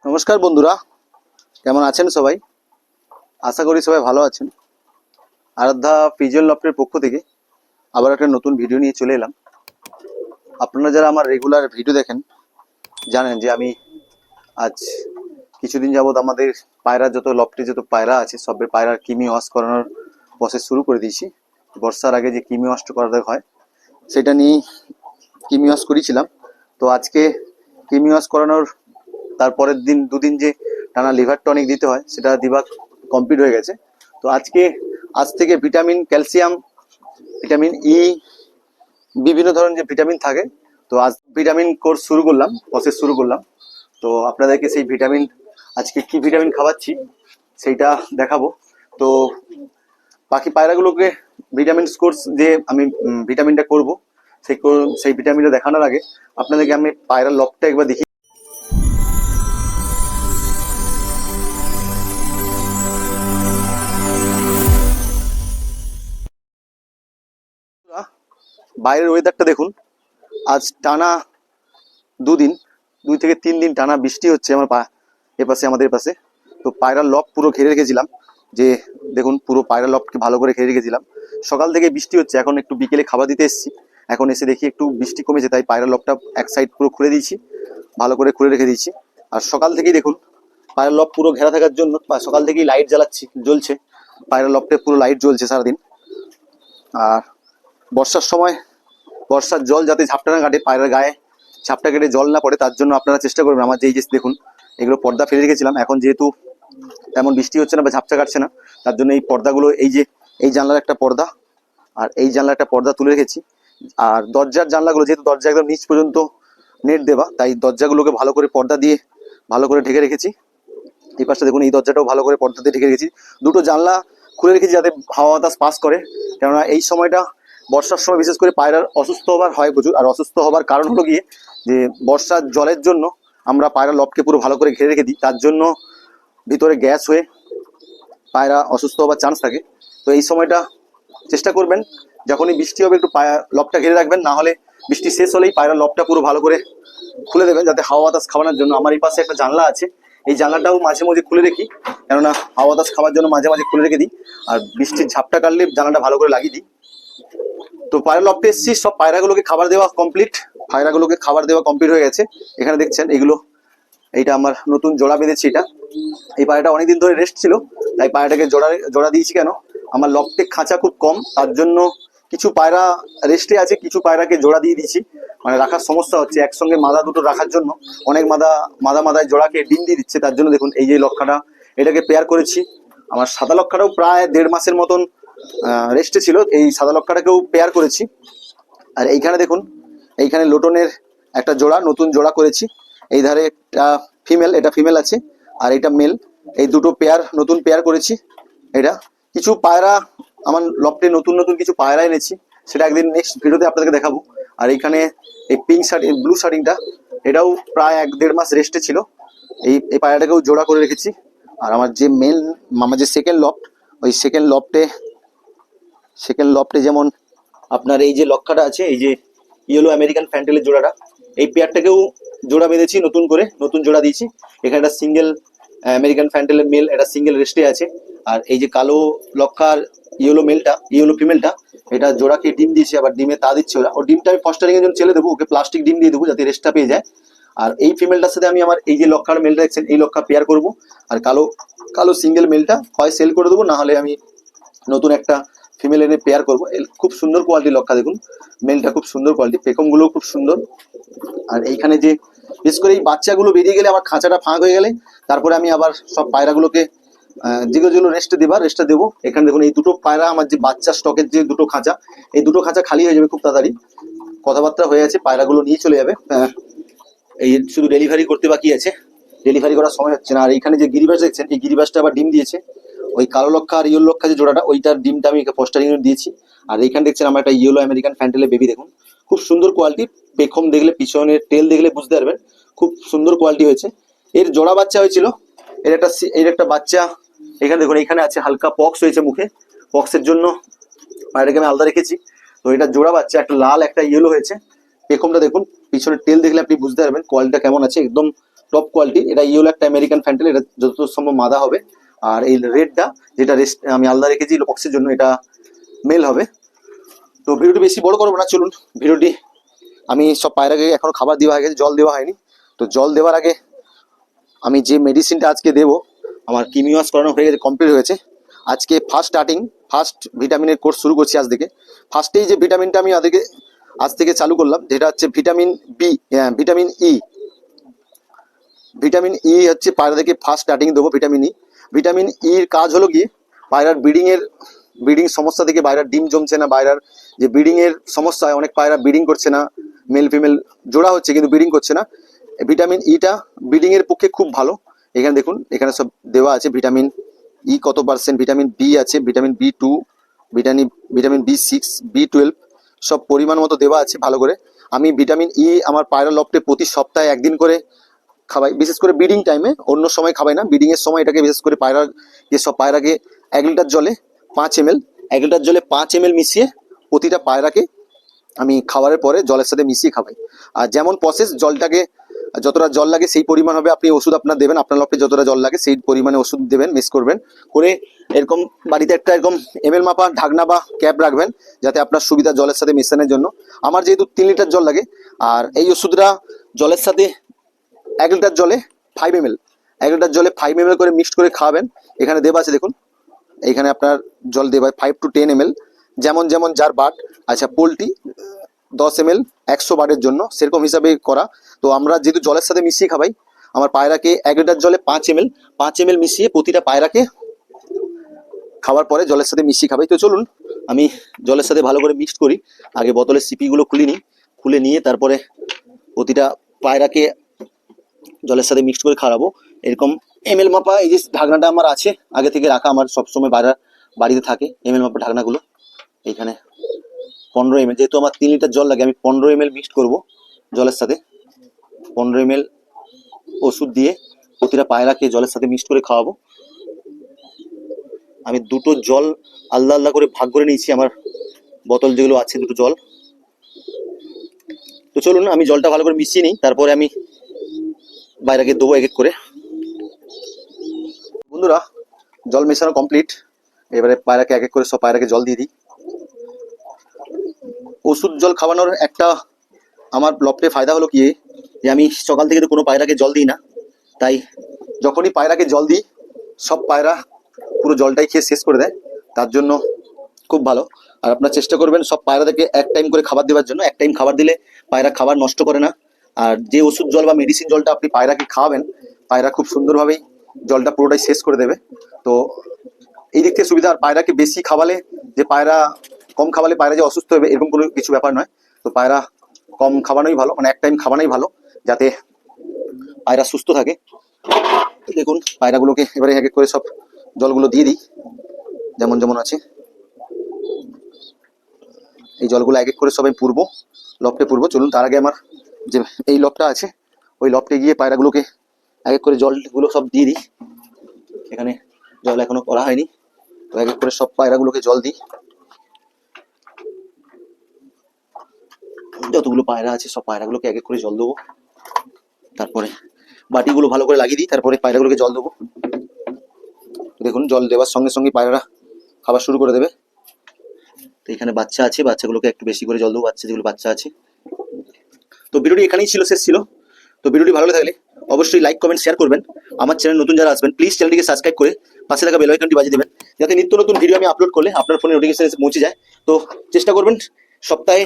নমস্কার বন্ধুরা, কেমন আছেন সবাই? আশা করি সবাই ভালো আছেন। আরাধ্যা পিজন লফটের পক্ষ থেকে আবার একটা নতুন ভিডিও নিয়ে চলে এলাম। আপনারা যারা আমার রেগুলার ভিডিও দেখেন জানেন যে আমি আজ কিছুদিন যাবত আমাদের পায়রা যত লফটে যত পায়রা আছে সবের পায়রার কিমি ওয়াশ করানোর প্রসেস শুরু করে দিয়েছি। বর্ষার আগে যে কিমি ওয়াশটা করাতে হয় সেটা নিয়েই কিমি ওয়াশ করেছিলাম। তো আজকে কিমি ওয়াশ করানোর তারপরের দিন দুদিন যে টানা লিভার টনিক দিতে হয় সেটা দিবা কমপ্লিট হয়ে গেছে। তো আজ থেকে ভিটামিন, ক্যালসিয়াম, ভিটামিন ই, বিভিন্ন ধরনের যে ভিটামিন থাকে, তো আজ ভিটামিন কোর্স শুরু করলাম, প্রসেস শুরু করলাম। তো আপনাদেরকে সেই ভিটামিন, আজকে কি ভিটামিন খাওয়াচ্ছি সেইটা দেখাবো। তো বাকি পায়রাগুলোকে ভিটামিন কোর্স যে আমি ভিটামিনটা করব সেই ভিটামিনটা দেখানোর আগে আপনাদেরকে আমি পায়রার লবটা একবার দেখি। বাইরের ওয়েদারটা দেখুন, আজ টানা দুদিন, 2 থেকে 3 দিন টানা বৃষ্টি হচ্ছে আমার এপাশে, আমাদের পাশে। তো পায়রার লব পুরো ঘিরে রেখেছিলাম, যে দেখুন পুরো পায়রা লবকে ভালো করে ঘিরে রেখেছিলাম। সকাল থেকে বৃষ্টি হচ্ছে, এখন একটু বিকেলে খাবার দিতে এসেছি, এখন এসে দেখি একটু বৃষ্টি কমেছে, তাই পায়রা লবটা এক সাইড পুরো খুলে দিয়েছি, ভালো করে খুলে রেখে দিয়েছি। আর সকাল থেকেই দেখুন পায়রা লব পুরো ঘেরা থাকার জন্য সকাল থেকেই লাইট জ্বলছে, পায়রা লবটা পুরো লাইট জ্বলছে সারাদিন। আর বর্ষার সময় বর্ষার জল যাতে ঝাপটা না কাটে, পায়রার গায়ে ঝাপটা কেটে জল না পড়ে, তার জন্য আপনারা চেষ্টা করবেন। আমার যে দেখুন এগুলো পর্দা ফেলে রেখেছিলাম, এখন যেহেতু তেমন বৃষ্টি হচ্ছে না বা ঝাপটা কাটছে না, তার জন্য এই পর্দাগুলো, এই জানলার একটা পর্দা আর এই জানলার একটা পর্দা তুলে রেখেছি। আর দরজার জানলাগুলো, যেহেতু দরজা একদম নিচ পর্যন্ত নেট দেওয়া, তাই দরজাগুলোকে ভালো করে পর্দা দিয়ে ভালো করে ঢেকে রেখেছি। এই পাশটা দেখুন, এই দরজাটাও ভালো করে পর্দা দিয়ে ঢেকে রেখেছি। দুটো জানলা খুলে রেখেছি যাতে হাওয়া বাতাস পাস করে, কেননা এই সময়টা বর্ষার সময় বিশেষ করে পায়রার অসুস্থ হবার হয় প্রচুর। আর অসুস্থ হবার কারণ হলো গিয়ে যে বর্ষার জলের জন্য আমরা পায়রা লবকে পুরো ভালো করে ঘিরে রেখে দিই, তার জন্য ভিতরে গ্যাস হয়ে পায়রা অসুস্থ হবার চান্স থাকে। তো এই সময়টা চেষ্টা করবেন যখনই বৃষ্টি হবে একটু লবটা ঘিরে রাখবেন, না হলে বৃষ্টি শেষ হলেই পায়রা লবটা পুরো ভালো করে খুলে দেবেন যাতে হাওয়া বাতাস খাওয়ানোর জন্য। আমার এই পাশে একটা জানলা আছে, এই জানলাটাও মাঝে মাঝে খুলে রেখি, কেননা হাওয়া বাতাস খাওয়ার জন্য মাঝে মাঝে খুলে রেখে দিই। আর বৃষ্টির ঝাপটা কাটলে জানলাটা ভালো করে লাগিয়ে দিই। তো পায়রা লবটে এসেছি, সব পায়রাগুলোকে খাবার দেওয়া কমপ্লিট হয়ে গেছে। এখানে দেখছেন এইটা আমার নতুন জোড়া বেঁধেছি। এই পায়রাটা অনেকদিন ধরে রেস্ট ছিল, তাই পায়রাটাকে জোড়া দিয়েছি। কেন, আমার লবটে খাঁচা খুব কম, তার জন্য কিছু পায়রা রেস্টে আছে, কিছু পায়রাকে জোড়া দিয়ে দিয়েছি। মানে রাখার সমস্যা হচ্ছে, একসঙ্গে মাদা দুটো রাখার জন্য অনেক মাদায় জোড়াকে ডিম দিয়ে দিচ্ছে। তার জন্য দেখুন এই যে লক্ষাটা, এটাকে পেয়ার করেছি। আমার সাদা লক্ষাটাও প্রায় 1.5 মাসের মতন রেস্টে ছিল, এই সাদা লক্ষাটাকেও পেয়ার করেছি। আর এইখানে দেখুন, এইখানে লোটনের একটা নতুন জোড়া করেছি। এই ধারে একটা ফিমেল, এটা ফিমেল আছে, আর এটা মেল। এই দুটো নতুন পেয়ার করেছি। এটা কিছু পায়রা, আমার লফটে নতুন কিছু পায়রা এনেছি, সেটা একদিন নেক্সট ভিডিওতে আপনাদেরকে দেখাবো। আর এইখানে এই ব্লু শার্টিংটা, এটাও প্রায় 1-1.5 মাস রেস্টে ছিল, এই পায়রাটাকেও জোড়া করে রেখেছি। আর আমার যে সেকেন্ড লফট, ওই সেকেন্ড লফটে যেমন আপনার এই যে লক্ষাটা আছে, এই যে ইয়েলো আমেরিকান ফ্যান্টেলের জোড়াটা, এই পেয়ারটাকেও জোড়া বেঁধেছি, নতুন জোড়া দিয়েছি। এখানে একটা সিঙ্গেল আমেরিকান ফ্যান্টেলের মেল, একটা সিঙ্গেল রেস্টে আছে। আর এই যে কালো লক্ষার ইয়েলো ফিমেলটা, এটা জোড়াকে ডিম দিয়েছি, আবার ডিমে তা দিচ্ছে ওরা। ও ডিমটা আমি ফস্টারিং এর জন্য ছেলে দেবো, ওকে প্লাস্টিক ডিম দিয়ে দেবো যাতে রেস্টটা পেয়ে যায়। আর এই ফিমেলটার সাথে আমি আমার এই যে লক্ষার মেলটা দেখছেন, এই লক্ষা পেয়ার করবো। আর কালো সিঙ্গেল মেলটা হয় সেল করে দেবো, না হলে আমি নতুন একটা ফিমেল এনে পেয়ার করবো। খুব সুন্দর কোয়ালিটি লক্ষা, দেখুন মেলটা খুব সুন্দর কোয়ালিটি, পেখমগুলো খুব সুন্দর। আর এইখানে যে বিশেষ করে এই বাচ্চাগুলো বেরিয়ে গেলে, আমার খাঁচাটা ফাঁক হয়ে গেলে, তারপরে আমি আবার সব পায়রাগুলোকে যেগুলো রেস্টে দেবো। এখানে দেখুন এই দুটো পায়রা, আমার যে বাচ্চা স্টকের যে দুটো খাঁচা, এই দুটো খাঁচা খালি হয়ে যাবে খুব তাড়াতাড়ি, কথাবার্তা হয়ে আছে, পায়রাগুলো নিয়ে চলে যাবে। এই শুধু ডেলিভারি করতে বাকি আছে, ডেলিভারি করার সময় হচ্ছে না। আর এইখানে যে গিরিবাস দেখছেন, এই গিরিবাসটা আবার ডিম দিয়েছে। ওই কালো লক্ষা আর ইয়েলো লক্ষা যে জোড়াটা, ওইটার ডিমটা আমি পোস্টারিং দিয়েছি। আর এইখানে দেখছেন আমার একটা ইয়েলো আমেরিকান ফ্যান্টেলের বেবি, দেখুন খুব সুন্দর কোয়ালিটি। পেখম দেখলে, পিছনের টেল দেখলে বুঝতে পারবেন, খুব সুন্দর কোয়ালিটি হয়েছে। এর জোড়া বাচ্চা হয়েছিল, এর একটা বাচ্চা এখানে দেখুন, এখানে আছে হালকা পক্স হয়েছে মুখে, পক্সের জন্য পায়রাটাকে আমি আলাদা রেখেছি। তো এটা জোড়া বাচ্চা, একটা লাল একটা ইয়েলো হয়েছে। পেখমটা দেখুন, পিছনের টেল দেখলে আপনি বুঝতে পারবেন কোয়ালিটিটা কেমন আছে, একদম টপ কোয়ালিটি। এটা ইয়েলো একটা আমেরিকান ফ্যান্টেল, এটা যত সম্ভব মাদা হবে। আর এই রেডটা যেটা রেস্ট আমি আলাদা রেখেছি বক্সের জন্য, এটা মেল হবে। তো ভিডিওটি বেশি বড় করবো না, চলুন ভিডিওটি। আমি সব পায়রাকে এখনো খাবার দেওয়া হয়ে গেছে, জল দেওয়া হয়নি। তো জল দেওয়ার আগে আমি যে মেডিসিনটা আজকে দেবো, আমার কিমিওয়াস করানো হয়ে গেছে, কমপ্লিট হয়েছে। আজকে ফার্স্ট ভিটামিনের কোর্স শুরু করছি আজ থেকে। ফার্স্টেই যে ভিটামিনটা আমি আজ থেকে চালু করলাম, যেটা হচ্ছে vitamin B, vitamin E. Vitamin E হচ্ছে পায়রাদেরকে ফার্স্ট স্টার্টিং দেবো ভিটামিন ই। ভিটামিন ইর কাজ হলো গিয়ে পায়রার ব্রিডিং সমস্যা থেকে, পায়রার ডিম জমছে না, পায়রার যে ব্রিডিং এর সমস্যা হয়, অনেক পায়রা ব্রিডিং করছে না, মেল ফিমেল জোড়া হচ্ছে কিন্তু ব্রিডিং করছে না। ভিটামিন ইটা ব্রিডিং এর পক্ষে খুব ভালো। এখানে দেখুন, এখানে সব দেওয়া আছে ভিটামিন ই কত পার্সেন্ট, ভিটামিন বি আছে, ভিটামিন বি2, ভিটামিন বি6, বি12, সব পরিমাণ মতো দেওয়া আছে ভালো করে। আমি ভিটামিন ই আমার পায়রা লফটে প্রতি সপ্তাহে একদিন করে খাবাই, বিশেষ করে ব্রিডিং টাইমে, অন্য সময় খাবাই না। ব্রিডিং এর সময় এটাকে বিশেষ করে পায়রাকে 1 লিটার জলে 5 ml, 1 লিটার জলে 5 ml মিশিয়ে প্রতিটা পায়রাকে আমি খাবারের পরে জলের সাথে মিশিয়ে খাবাই। আর যেমন প্রসেস, জলটাকে যতটা জল লাগে সেই পরিমাণ হবে, আপনি ওষুধ আপনার দেবেন, আপনার লক্ষ্যে যতটা জল লাগে সেই পরিমাণে ওষুধ দেবেন, মিক্স করবেন করে। এরকম বাড়িতে একটা এরকম এমএল মাপা ঢাকনা বা ক্যাপ রাখবেন, যাতে আপনার সুবিধা জলের সাথে মেশানোর জন্য। আমার যেহেতু 3 লিটার জল লাগে, আর এই ওষুধটা জলের সাথে 1 লিটার জলে 5 ml, 1 লিটার জলে 5 ml করে মিক্সড করে খাওয়াবেন। এখানে দেওয়া আছে দেখুন, এইখানে আপনার জল দেওয়া 5 to 10 ml, যেমন যেমন যার বার্ড। আচ্ছা, পোলট্রি 10 ml 100 বার্ডের জন্য, সেরকম হিসাবে করা। তো আমরা যেহেতু জলের সাথে মিশিয়ে খাবাই, আমার পায়রাকে 1 লিটার জলে 5 ml মিশিয়ে প্রতিটা পায়রাকে খাওয়ার পরে জলের সাথে মিশিয়ে খাবাই। তো চলুন আমি জলের সাথে ভালো করে মিক্সড করি। আগে বোতলের সিপিগুলো খুলে নিয়ে তারপরে প্রতিটা পায়রাকে জলের সাথে মিক্সড করে খাওয়াবো। এরকম এমএল মাপা এই যে ঢাকনাটা আমার আছে আগে থেকে রাখা, আমার সবসময় বাড়িতে থাকে এমএল মাপা ঢাকনাগুলো। এইখানে 15 ml, যেহেতু আমার 3 লিটার জল লাগে, আমি 15 ml মিক্সড করবো জলের সাথে। 15 ml ওষুধ দিয়ে প্রতিটা পায়রাকে জলের সাথে মিক্সড করে খাওয়াবো। আমি দুটো জল আলাদা আলাদা করে ভাগ করে নিয়েছি, আমার বোতল যেগুলো আছে দুটো জল। তো চলুন আমি জলটা ভালো করে মিশিয়ে নিই, তারপরে আমি পায়রাকে দেবো এক এক করে। বন্ধুরা, জল মেশানো কমপ্লিট। এবারে পায়রাকে এক এক করে সব পায়রাকে জল দিয়ে দিই। ওষুধ জল খাওয়ানোর একটা আমার লফটে ফায়দা হলো কি, যে আমি সকাল থেকে তো কোনো পায়রাকে জল দিই না, তাই যখনই পায়রাকে জল দিই সব পায়রা পুরো জলটাই খেয়ে শেষ করে দেয়, তার জন্য খুব ভালো। আর আপনারা চেষ্টা করবেন সব পায়রাদেরকে এক টাইম করে খাবার দেওয়ার জন্য। এক টাইম খাবার দিলে পায়রা খাবার নষ্ট করে না। আর যে ওষুধ জল বা মেডিসিন জলটা আপনি পায়রাকে খাওয়াবেন, পায়রা খুব সুন্দরভাবেই জলটা পুরোটাই শেষ করে দেবে। তো এই দিক থেকে সুবিধা। আর পায়রাকে বেশি খাওয়ালে, যে পায়রা কম খাওয়ালে পায়রা যে অসুস্থ হবে এরকম কোনো কিছু ব্যাপার নয়। তো পায়রা কম খাওয়ানোই ভালো, মানে এক টাইম খাওয়ানোই ভালো, যাতে পায়রা সুস্থ থাকে। দেখুন পায়রাগুলোকে এবারে এক এক করে সব জলগুলো দিয়ে দিই, যেমন যেমন আছে এই জলগুলো এক এক করে সবাই লফটে পুরবো। চলুন তার আগে আমার যে এই লফটা আছে, ওই লফটে গিয়ে পায়রাগুলোকে এক এক করে জলগুলো সব দিয়ে দিই। এখানে জল এখনো করা হয়নি, তো এক এক করে সব পায়রাগুলোকে জল দিই। যতগুলো পায়রা আছে সব পায়রাগুলোকে এক এক করে জল দেবো, তারপরে বাটিগুলো ভালো করে লাগিয়ে দিই, তারপরে পায়রাগুলোকে জল দেবো। দেখুন জল দেওয়ার সঙ্গে সঙ্গে পায়রারা খাবার শুরু করে দেবে। তো এখানে বাচ্চা আছে, বাচ্চাগুলোকে একটু বেশি করে জল দেবো, যেগুলো বাচ্চা আছে। তো ভিডিওটি এখানেই শেষ ছিল। তো ভিডিওটি ভালো লাগলে অবশ্যই লাইক কমেন্ট শেয়ার করবেন। আমার চ্যানেল নতুন যারা আসবেন প্লিজ চ্যানেলটিকে সাবস্ক্রাইব করে পাশে থাকা বেল আইকনটি বাজিয়ে দেবেন, যাতে নিত্য নতুন ভিডিও আমি আপলোড করলে আপনার ফোনে নোটিফিকেশন এসে পৌঁছে যায়। তো চেষ্টা করবেন সপ্তাহে